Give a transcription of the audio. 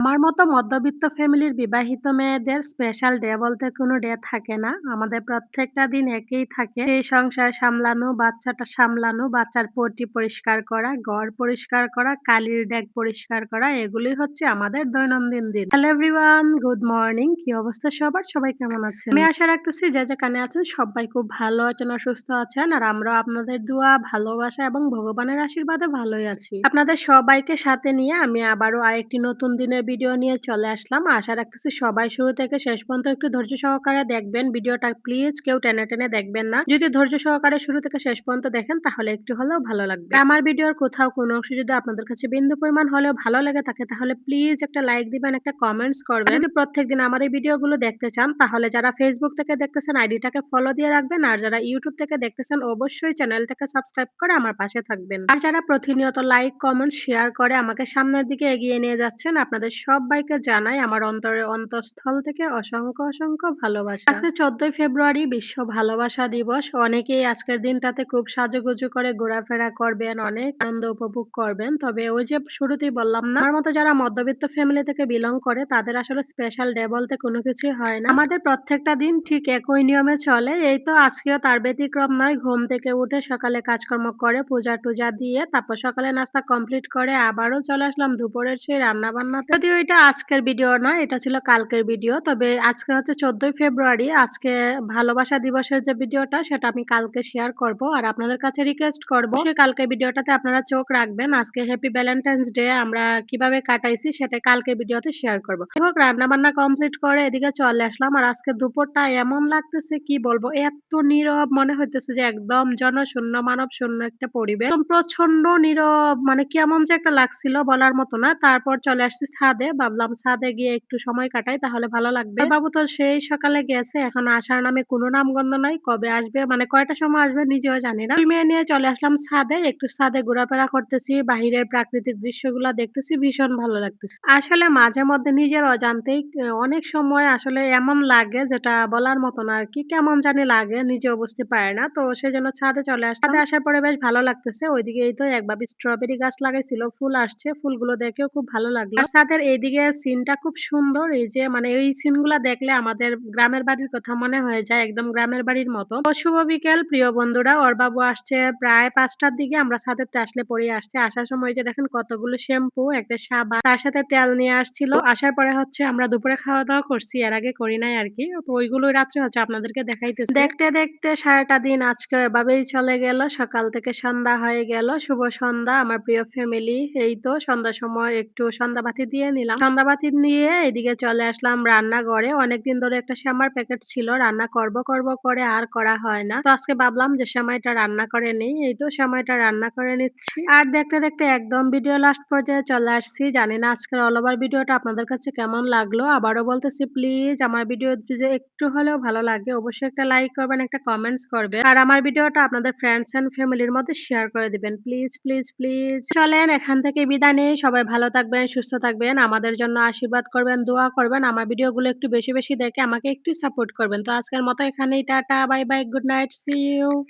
আমার মতো মধ্যবিত্ত ফ্যামিলির বিবাহিত মেয়েদের স্পেশাল ডে বলতে কোনো ডে থাকে না। আমাদের প্রত্যেকটা দিন একই থাকে। সেই সংসার সামলানো, বাচ্চাটা সামলানো, বাচ্চার পটি পরিষ্কার করা, ঘর পরিষ্কার করা, কালির ডেক পরিষ্কার করা এগুলি হচ্ছে আমাদের দৈনন্দিন দিন। Hello everyone, good morning. কি অবস্থা সবার? সবাই কেমন আছেন? আমি আশা রাখতেছি যে যেখানে আছেন সবাই খুব ভালো আছেন আর সুস্থ আছেন। আর আমরাও আপনাদের দোয়া, ভালোবাসা এবং ভগবানের আশীর্বাদে ভালোই আছি। আপনাদের সবাইকে সাথে নিয়ে আমি আবারও আরেকটি নতুন দিনের ভিডিও নিয়ে চলে আসলাম। আশা রাখতেছি সবাই শুরু থেকে শেষ পর্যন্ত একটু ধৈর্য সহকারে দেখবেন। ভিডিওটা প্লিজ কেউ টেনে টেনে দেখবেন না। যদি ধৈর্য সহকারে শুরু থেকে শেষ পর্যন্ত দেখেন তাহলে একটু হলেও ভালো লাগবে। আমার ভিডিওর কোথাও কোনো অংশ যদি আপনাদের কাছে বিন্দু পরিমাণ হলেও ভালো লেগে থাকে তাহলে প্লিজ একটা লাইক দিবেন, একটা কমেন্টস করবেন। যদি প্রত্যেকদিন আমার এই ভিডিওগুলো দেখতে চান তাহলে যারা ফেসবুক থেকে দেখতেছেন আইডিটাকে ফলো দিয়ে রাখবেন, আর যারা ইউটিউব থেকে দেখতেছেন অবশ্যই চ্যানেলটাকে সাবস্ক্রাইব করে আমার পাশে থাকবেন। আর যারা প্রতিনিয়ত লাইক, কমেন্ট, শেয়ার করে আমাকে সামনের দিকে এগিয়ে নিয়ে যাচ্ছেন, আপনাদের সবাইকে জানাই আমার অন্তরের অন্তঃস্থল থেকে অসংখ্য, অসংখ্য ভালোবাসা। আজকে ১৪ই ফেব্রুয়ারি বিশ্ব ভালোবাসা দিবস। অনেকেই আজকের দিনটাতে খুব সাজুগুজু করে ঘোরাফেরা করবেন, অনেক আনন্দ উপভোগ করবেন। তবে ওই যে শুরুতেই বললাম না, আমার মতো যারা মধ্যবিত্ত ফ্যামিলি থেকে বিলং করে তাদের আসলে স্পেশাল ডে বলতে কোনো কিছুই হয় না। আমাদের প্রত্যেকটা দিন ঠিক একই নিয়মে চলে। এই তো আজকেও তার ব্যতিক্রম নয়। ঘুম থেকে উঠে সকালে কাজকর্ম করে পূজা-টুজা দিয়ে তারপর সকালে নাস্তা কমপ্লিট করে আবারও চলে আসলাম দুপুরের সেই রান্না-বান্নাতে। যদিও এটা আজকের ভিডিও না, এটা ছিল কালকের ভিডিও। তবে আজকে হচ্ছে ১৪ই ফেব্রুয়ারি। আজকে ভালোবাসা দিবসের যে ভিডিওটা সেটা আমি কালকে শেয়ার করব। আর আপনাদের কাছে রিকোয়েস্ট করব অবশ্যই কালকের ভিডিওটাতে আপনারা চোখ রাখবেন। আজকে হ্যাপি ভ্যালেন্টাইনস ডে আমরা কিভাবে কাটাইছি সেটা কালকের ভিডিওতে শেয়ার করব। যাই হোক, রান্না-বান্না কমপ্লিট করে এদিকে চলে আসলাম। আর আজকে দুপুরটা এমন লাগতেছে কি বলবো, এত নীরব মনে হইতেছে যে একদম জনশূন্য, মানবশূন্য একটা পরিবেশ। একদম প্রচন্ড নীরব, মানে কেমন যে একটা লাগছিল বলার মতো না। তারপর চলে আসছি ছাদে। ভাবলাম ছাদে গিয়ে একটু সময় কাটাই তাহলে ভালো লাগবে। আর বাবু তো সেই সকালে গেছে, এখনো আসার নামে কোনো নামগন্ধ নাই। কবে আসবে, মানে কয়টার সময় আসবে নিজেও জানি না। ২ মেয়ে নিয়ে চলে আসলাম ছাদে। একটু ছাদে ঘোরাফেরা করতেছি, বাহিরের প্রাকৃতিক দৃশ্যগুলা দেখতেছি, ভীষণ ভালো লাগতেছে। আসলে মাঝে মধ্যে নিজের অজান্তেই অনেক সময় আসলে এমন লাগে যেটা বলার মতো না আরকি। কেমন জানি লাগে, নিজেও বুঝতে পারি না। তো সেজন্য ছাদে চলে আসলাম। ছাদে আসার পরে বেশ ভালো লাগতেছে। ওইদিকে এই তো একভাবে স্ট্রবেরি গাছ লাগাইছিল, ফুল আসছে। ফুলগুলো দেখেও খুব ভালো লাগলো। আর ছাদের এইদিকে সিনটা খুব সুন্দর। এই যে মানে এই সিনগুলা দেখলে আমাদের গ্রামের বাড়ির কথা মনে হয়ে যায়, একদম গ্রামের বাড়ির মতো। তো শুভ বিকেল প্রিয় বন্ধুরা। ওর বাবু আসছে প্রায় ৫টার দিকে। আমরা ছাদেতে আসলে পরেই আসছে। আসার সময় যে দেখেন কতগুলো শ্যাম্পু, একটা সাবান, তার সাথে তেল নিয়ে আসছিল। আসার পরে হচ্ছে আমরা দুপুরে খাওয়া-দাওয়া করছি। এর আগে করি নাই আরকি। তো ওইগুলোই রাত্রে হচ্ছে আপনাদেরকে দেখাইতেছি। দেখতে, দেখতে সারাটা দিন আজকে এভাবেই চলে গেল। সকাল থেকে সন্ধ্যা হয়ে গেল। শুভ সন্ধ্যা আমার প্রিয় ফ্যামিলি। এই তো সন্ধ্যার সময় একটু সন্ধ্যাবাতি দিয়ে নিলাম। সন্ধ্যাবাতি নিয়ে এদিকে চলে আসলাম রান্নাঘরে। অনেকদিন ধরে একটা সেমাইর প্যাকেট ছিল। রান্না করব করে আর করা হয় না। তো আজকে ভাবলাম যে সেমাইটা রান্না করে নেই। এই তো সেমাইটা রান্না করে নিচ্ছি। আর দেখতে, দেখতে একদম ভিডিও লাস্ট পর্যায়ে চলে আসছি। জানি না আজকের অল ওভার ভিডিওটা আপনাদের কাছে কেমন লাগলো। আবারও বলতেছি প্লিজ আমার ভিডিও যদি একটু হলেও ভালো লাগে অবশ্যই একটা লাইক করবেন, একটা কমেন্টস করবেন। আর আমার ভিডিওটা আপনাদের ফ্রেন্ডস এন্ড ফ্যামিলির মধ্যে শেয়ার করে দিবেন। Please, please, please. চলেন এখান থেকে বিদায় নেই। সবাই ভালো থাকবেন, সুস্থ থাকবেন। আমাদের জন্য আশীর্বাদ করবেন, দোয়া করবেন। আমার ভিডিওগুলো একটু বেশি, বেশি দেখে আমাকে একটু সাপোর্ট করবেন। তো আজকের মতো এখানেই tata, bye, bye, good night, see you.